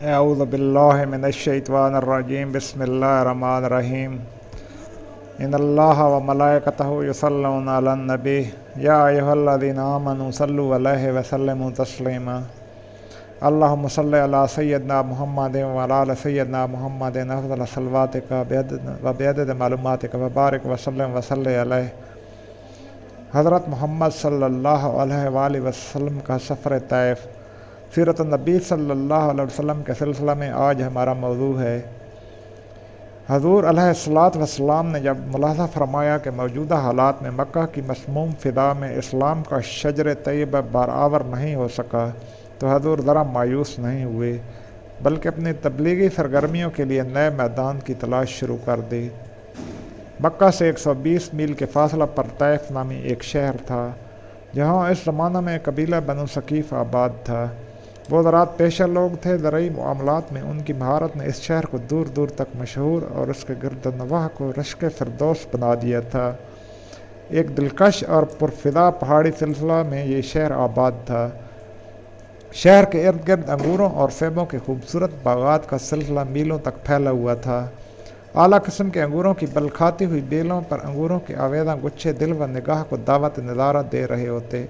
اعوذ باللہ من الشیطان الرجیم بسم اللہ الرحمن الرحیم ان اللہ و ملائکتہ یصلون علی النبی یا ایھا الذین آمنوا صلوا علیہ وسلموا تسلیما اللہم صلی علی سیدنا محمد وعلی آل سیدنا محمد افضل صلواتک و بعدد معلوماتک وبارک وسلم وصلی علیہ۔ حضرت محمد صلی اللہ علیہ وآلہ وسلم کا سفر طائف، سیرت النبی صلی اللہ علیہ وسلم کے سلسلہ میں آج ہمارا موضوع ہے۔ حضور علیہ الصلوۃ والسلام نے جب ملاحظہ فرمایا کہ موجودہ حالات میں مکہ کی مسموم فضا میں اسلام کا شجر طیبہ بارآور نہیں ہو سکا تو حضور ذرا مایوس نہیں ہوئے، بلکہ اپنی تبلیغی سرگرمیوں کے لیے نئے میدان کی تلاش شروع کر دی۔ مکہ سے 120 میل کے فاصلہ پر طائف نامی ایک شہر تھا، جہاں اس زمانہ میں قبیلہ بنو ثقیف آباد تھا۔ وہ زراعت پیشہ لوگ تھے۔ زرعی معاملات میں ان کی مہارت نے اس شہر کو دور دور تک مشہور اور اس کے گرد و نواح کو رشک فردوس بنا دیا تھا۔ ایک دلکش اور پرفضا پہاڑی سلسلہ میں یہ شہر آباد تھا۔ شہر کے ارد گرد انگوروں اور سیبوں کے خوبصورت باغات کا سلسلہ میلوں تک پھیلا ہوا تھا۔ اعلیٰ قسم کے انگوروں کی بلکھاتی ہوئی بیلوں پر انگوروں کے آویزاں گچھے دل و نگاہ کو دعوت نظارہ دے رہے ہوتے۔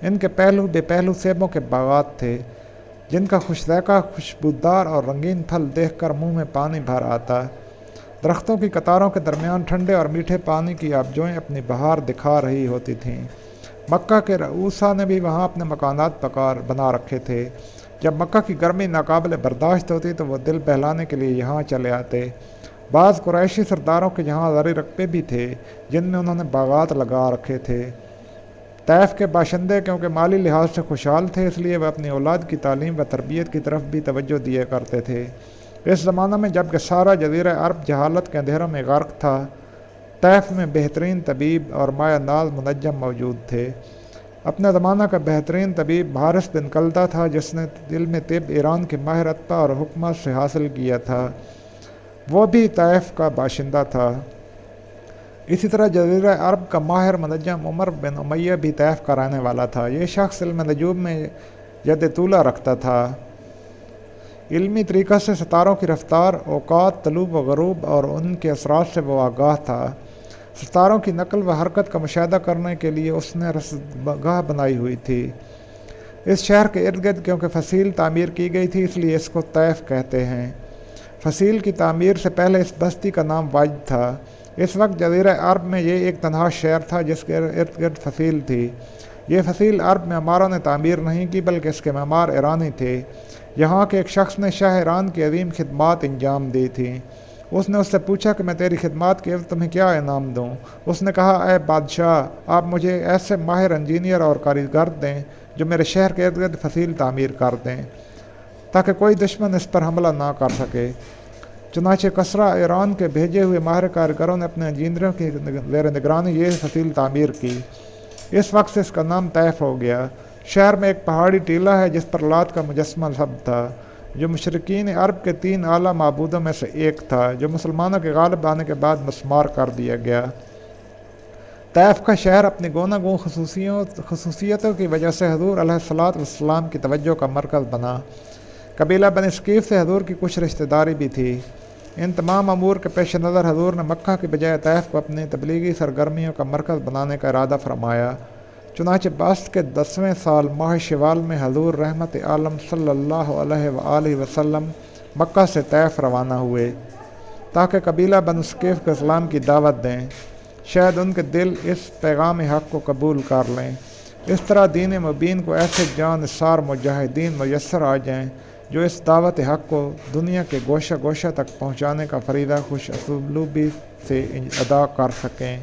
ان کے پہلو بے پہلو سیبوں کے باغات تھے، جن کا خوش ذائقہ خوشبودار اور رنگین پھل دیکھ کر منہ میں پانی بھر آتا۔ درختوں کی قطاروں کے درمیان ٹھنڈے اور میٹھے پانی کی آبجوئیں اپنی بہار دکھا رہی ہوتی تھیں۔ مکہ کے رؤسا نے بھی وہاں اپنے مکانات بنا رکھے تھے۔ جب مکہ کی گرمی ناقابل برداشت ہوتی تو وہ دل بہلانے کے لیے یہاں چلے آتے۔ بعض قریشی سرداروں کے یہاں زرعی رقبے بھی تھے، جن میں انہوں نے باغات لگا رکھے تھے۔ طائف کے باشندے کیونکہ مالی لحاظ سے خوشحال تھے، اس لیے وہ اپنی اولاد کی تعلیم و تربیت کی طرف بھی توجہ دیا کرتے تھے۔ اس زمانہ میں جب کہ سارا جزیرہ عرب جہالت کے اندھیروں میں غرق تھا، طائف میں بہترین طبیب اور مایہ ناز منجم موجود تھے۔ اپنے زمانہ کا بہترین طبیب حارث بن کلدہ تھا، جس نے علم طب ایران کے ماہر اطباء اور حکماء سے حاصل کیا تھا۔ وہ بھی طائف کا باشندہ تھا۔ اسی طرح جزیرہ عرب کا ماہر منجم عمر بن امیہ بھی طائف کا رہنے والا تھا۔ یہ شخص علم نجوم میں ید طولہ رکھتا تھا۔ علمی طریقہ سے ستاروں کی رفتار، اوقات طلوع و غروب اور ان کے اثرات سے وہ آگاہ تھا۔ ستاروں کی نقل و حرکت کا مشاہدہ کرنے کے لیے اس نے رصدگاہ بنائی ہوئی تھی۔ اس شہر کے ارد گرد کیونکہ فصیل تعمیر کی گئی تھی، اس لیے اس کو طائف کہتے ہیں۔ فصیل کی تعمیر سے پہلے اس بستی کا نام واجد تھا۔ اس وقت جزیرہ عرب میں یہ ایک تنہا شہر تھا جس کے ارد گرد فصیل تھی۔ یہ فصیل عرب معماروں نے تعمیر نہیں کی، بلکہ اس کے معمار ایرانی تھے۔ یہاں کے ایک شخص نے شاہ ایران کی عظیم خدمات انجام دی تھیں۔ اس نے اس سے پوچھا کہ میں تیری خدمات کے عوض تمہیں کیا انعام دوں؟ اس نے کہا، اے بادشاہ، آپ مجھے ایسے ماہر انجینئر اور کاریگر دیں جو میرے شہر کے ارد گرد فصیل تعمیر کر دیں تاکہ کوئی دشمن اس پر حملہ نہ کر سکے۔ چنانچہ کسریٰ ایران کے بھیجے ہوئے ماہر کاریگروں نے اپنے انجینئروں کی زیر نگرانی یہ فصیل تعمیر کی۔ اس وقت سے اس کا نام طائف ہو گیا۔ شہر میں ایک پہاڑی ٹیلہ ہے جس پر لات کا مجسمہ نصب تھا، جو مشرکین عرب کے 3 اعلیٰ معبودوں میں سے ایک تھا، جو مسلمانوں کے غالب آنے کے بعد مسمار کر دیا گیا۔ طائف کا شہر اپنی گوناگون خصوصیتوں کی وجہ سے حضور علیہ الصلوۃ والسلام کی توجہ کا مرکز بنا۔ قبیلہ بنی ثقیف سے حضور کی کچھ رشتہ داری بھی تھی۔ ان تمام امور کے پیش نظر حضور نے مکہ کی بجائے طائف کو اپنی تبلیغی سرگرمیوں کا مرکز بنانے کا ارادہ فرمایا۔ چنانچہ بعثت کے 10ویں سال ماہ شوال میں حضور رحمت عالم صلی اللہ علیہ وآلہ وسلم مکہ سے طائف روانہ ہوئے تاکہ قبیلہ بنو ثقیف کو اسلام کی دعوت دیں۔ شاید ان کے دل اس پیغام حق کو قبول کر لیں۔ اس طرح دین مبین کو ایسے جان نثار مجاہدین میسر آ جائیں جو اس دعوت حق کو دنیا کے گوشہ گوشہ تک پہنچانے کا فریضہ خوش اسلوبی سے ادا کر سکیں۔